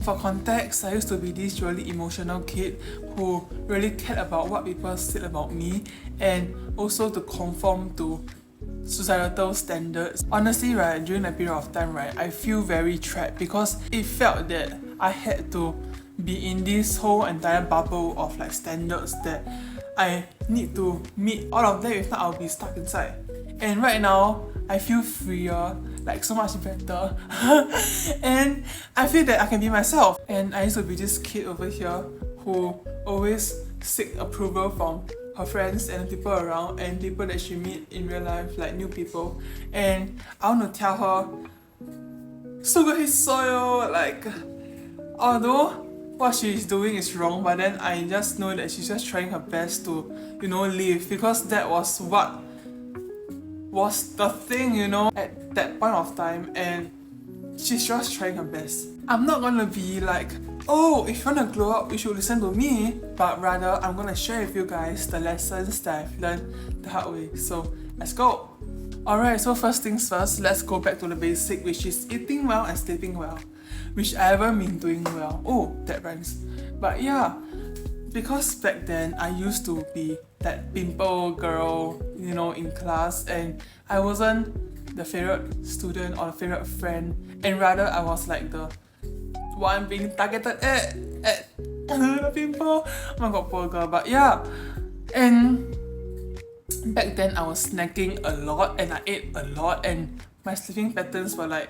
For context, I used to be this really emotional kid who really cared about what people said about me and also to conform to societal standards. Honestly, right, during that period of time, right, I feel very trapped because it felt that I had to be in this whole entire bubble of like standards that I need to meet all of them, if not I'll be stuck inside. And right now, I feel freer, like so much better. And I feel that I can be myself. And I used to be this kid over here who always seek approval from her friends and people around and people that she meet in real life, like new people. And I want to tell her, 苏个黑soyo, like, although what she's doing is wrong, but then I just know that she's just trying her best to, live, because that was what was the thing, at that point of time, and she's just trying her best. I'm not gonna be like, oh, if you wanna grow up, you should listen to me, but rather I'm gonna share with you guys the lessons that I've learned the hard way. So let's go. Alright, so first things first, let's go back to the basic, which is eating well and sleeping well, which I haven't been doing well. Oh, that rhymes. But yeah, because back then I used to be that pimple girl, in class, and I wasn't the favorite student or the favorite friend, and rather I was like the one being targeted at the pimple. Oh my god, poor girl. But yeah, and back then I was snacking a lot and I ate a lot, and my sleeping patterns were like,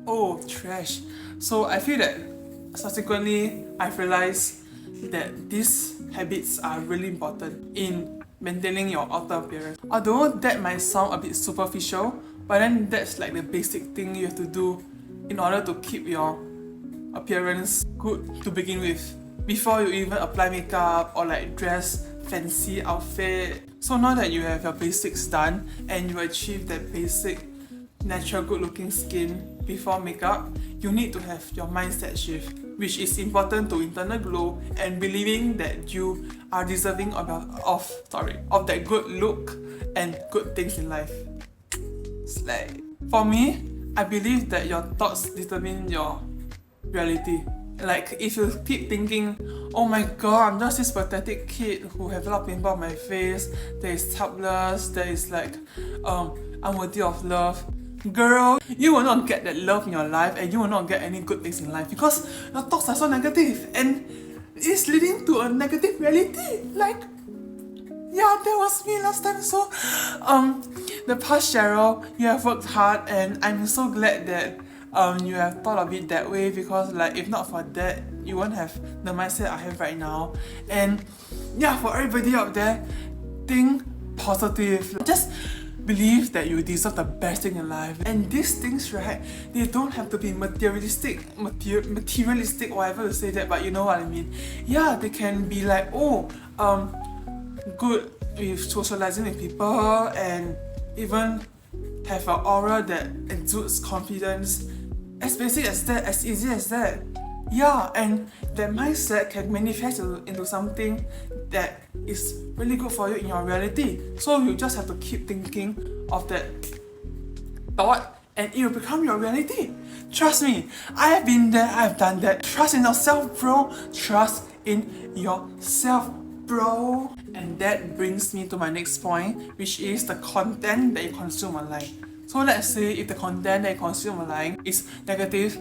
oh, trash. So I feel that subsequently I've realized that these habits are really important in maintaining your outer appearance. Although that might sound a bit superficial, but then that's like the basic thing you have to do in order to keep your appearance good to begin with, before you even apply makeup or like dress fancy outfit. So now that you have your basics done and you achieve that basic natural good looking skin before makeup, you need to have your mindset shift, which is important to internal glow and believing that you are deserving of that good look and good things in life. Slay. For me, I believe that your thoughts determine your reality. Like, if you keep thinking, oh my god, I'm just this pathetic kid who have a lot of pimple on my face, that is helpless, that is like, unworthy of love. Girl, you will not get that love in your life and you will not get any good things in life because your thoughts are so negative and it's leading to a negative reality. Like, yeah, that was me last time. So, the past Cheryl, you have worked hard and I'm so glad that you have thought of it that way, because like if not for that, you won't have the mindset I have right now. And yeah, for everybody out there, think positive. Just believe that you deserve the best thing in life. And these things, right, they don't have to be materialistic, whatever you say that, but you know what I mean. Yeah, they can be like, oh, good with socializing with people and even have an aura that exudes confidence. As basic as that, as easy as that. Yeah, and that mindset can manifest into something that is really good for you in your reality. So you just have to keep thinking of that thought and it will become your reality. Trust me, I have been there, I have done that. Trust in yourself, bro. Trust in yourself, bro. And that brings me to my next point, which is the content that you consume online. So let's say if the content that you consume online is negative,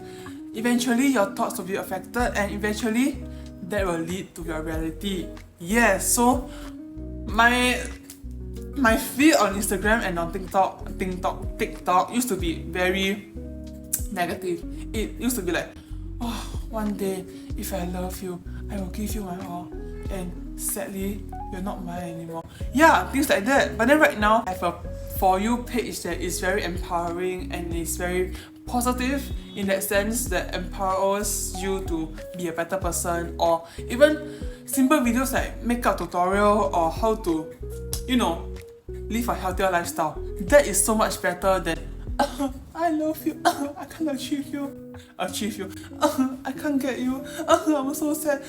eventually your thoughts will be affected and eventually that will lead to your reality. Yes, so my feed on Instagram and on TikTok used to be very negative. It used to be like, oh, one day if I love you, I will give you my all, and sadly you're not mine anymore. Yeah, things like that. But then right now I have a For You page that is very empowering and is very positive in that sense, that empowers you to be a better person, or even simple videos like makeup tutorial or how to, live a healthier lifestyle. That is so much better than I love you, I can't achieve you, I can't get you, I'm so sad.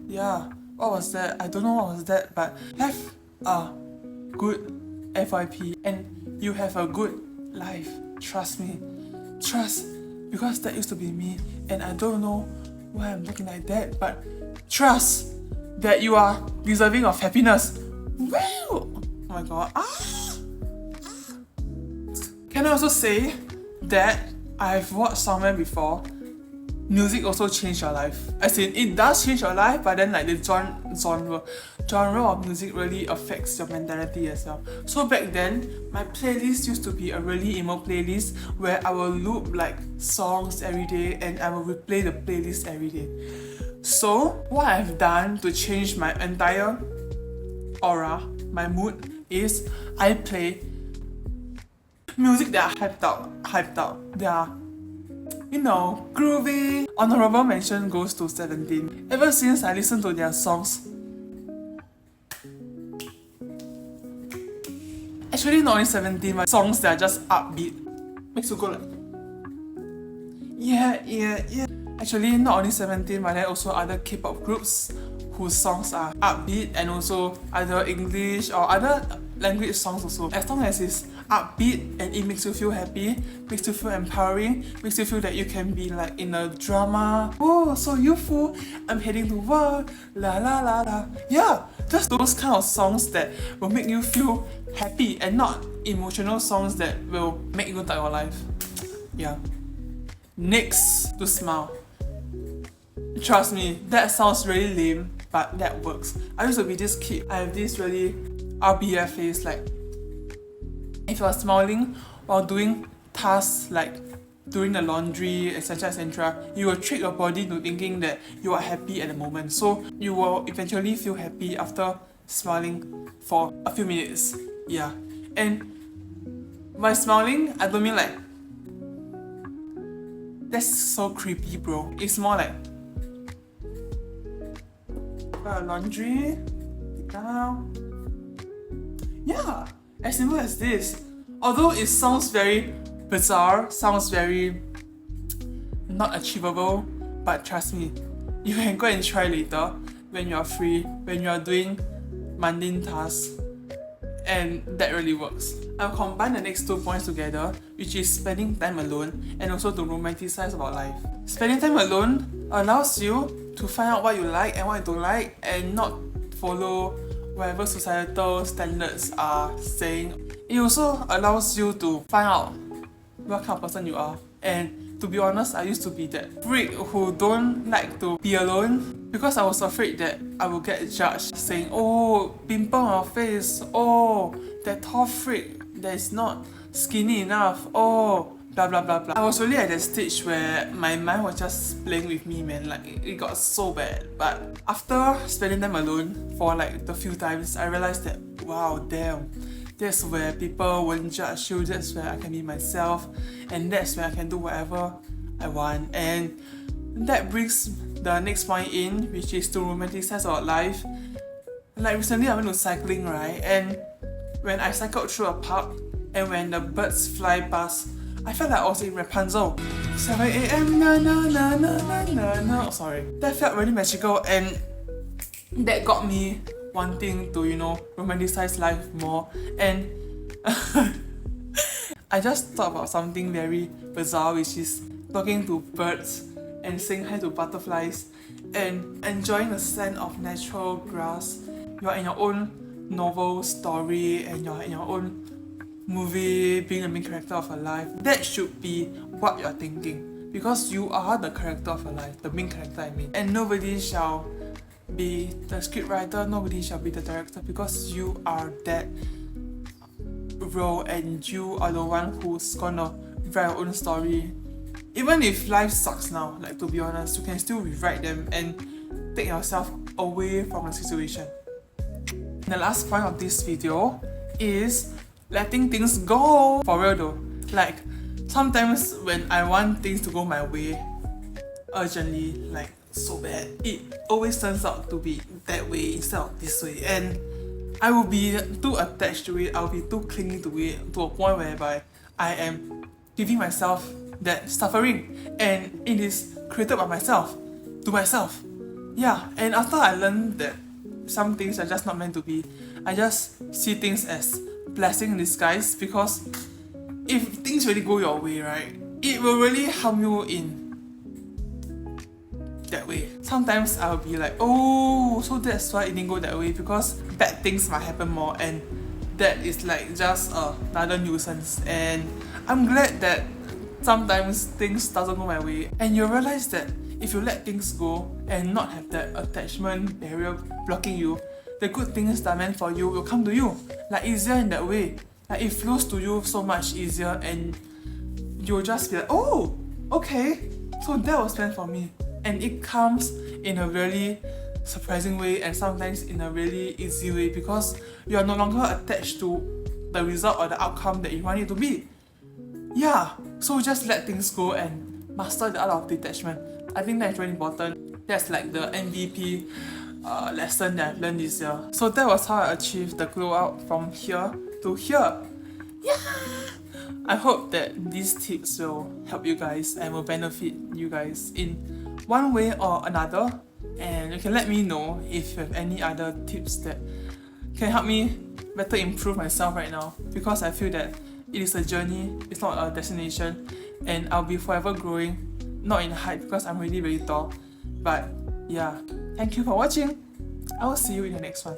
Yeah, what was that? I don't know what was that, but have a good FYP and you have a good life. Trust me. Trust because that used to be me, and I don't know why I'm looking like that, but trust that you are deserving of happiness. Wow! Oh my god. Can I also say that I've watched somewhere before, music also changed your life. As in, it does change your life, but then like the genre of music really affects your mentality as well. So back then, my playlist used to be a really emo playlist where I will loop like songs every day and I will replay the playlist every day. So what I've done to change my entire aura, my mood, is I play music that are hyped out. They are, you know, groovy. Honorable mention goes to 17. Ever since I listened to their songs, actually not only 17, but songs that are just upbeat, makes you go like, yeah. Actually not only 17, but then also other K-pop groups whose songs are upbeat, and also other English or other language songs also. As long as it's upbeat and it makes you feel happy, makes you feel empowering, makes you feel that you can be like in a drama. Oh, so youthful, I'm heading to work, la la la la. Yeah, just those kind of songs that will make you feel happy and not emotional songs that will make you doubt your life. Yeah. Next, to smile. Trust me, that sounds really lame, but that works. I used to be this kid. I have this really RBF face, like if you're smiling while doing tasks like doing the laundry, etc., you will trick your body into thinking that you are happy at the moment. So you will eventually feel happy after smiling for a few minutes. Yeah. And by smiling, I don't mean like that's so creepy, bro. It's more like laundry, down. Yeah, as simple as this. Although it sounds very bizarre, sounds very not achievable, but trust me, you can go and try later when you are free, when you are doing mundane tasks, and that really works. I'll combine the next 2 points together, which is spending time alone and also to romanticize about life. Spending time alone allows you to find out what you like and what you don't like, and not follow whatever societal standards are saying. It also allows you to find out what kind of person you are. And to be honest, I used to be that freak who don't like to be alone because I was afraid that I would get judged, saying, oh, pimple on your face, oh, that tall freak that is not skinny enough, oh, blah blah blah blah. I was really at that stage where my mind was just playing with me, man. Like it got so bad. But after spending time alone for like the few times, I realized that wow, damn, that's where people won't judge you. That's where I can be myself, and that's where I can do whatever I want. And that brings the next point in, which is to romanticize about life. Like recently, I went to cycling, right? And when I cycled through a park, and when the birds fly past, I felt like I was in Rapunzel. 7 a.m. na na na na na na na. Oh, sorry. That felt really magical, and that got me wanting to, you know, romanticize life more. And I just thought about something very bizarre, which is talking to birds and saying hi to butterflies and enjoying the scent of natural grass. You're in your own novel story and you're in your own movie, being the main character of your life. That should be what you're thinking, because you are the character of your life, the main character I mean. And nobody shall be the scriptwriter, nobody shall be the director, because you are that role and you are the one who's gonna write your own story. Even if life sucks now, like to be honest, you can still rewrite them and take yourself away from the situation. The last point of this video is letting things go. For real though, like sometimes when I want things to go my way urgently, like so bad, it always turns out to be that way instead of this way, and I will be too attached to it, I'll be too clingy to it, to a point whereby I am giving myself that suffering, and it is created by myself, to myself. Yeah, and after I learned that some things are just not meant to be, I just see things as blessing in disguise, because if things really go your way, right, it will really harm you in that way. Sometimes I'll be like, oh, so that's why it didn't go that way, because bad things might happen more, and that is like just another nuisance. And I'm glad that sometimes things doesn't go my way, and you realize that if you let things go and not have that attachment barrier blocking you, the good things that are meant for you will come to you, like easier in that way. Like it flows to you so much easier, and you'll just be like, oh, okay, so that was meant for me. And it comes in a really surprising way, and sometimes in a really easy way, because you are no longer attached to the result or the outcome that you want it to be. Yeah, so just let things go and master the art of detachment. I think that's really important. That's like the MVP lesson that I've learned this year. So that was how I achieved the glow out from here to here. Yeah! I hope that these tips will help you guys and will benefit you guys in one way or another. And you can let me know if you have any other tips that can help me better improve myself right now, because I feel that it is a journey, it's not a destination, and I'll be forever growing, not in height because I'm really tall. But yeah, thank you for watching. I will see you in the next one.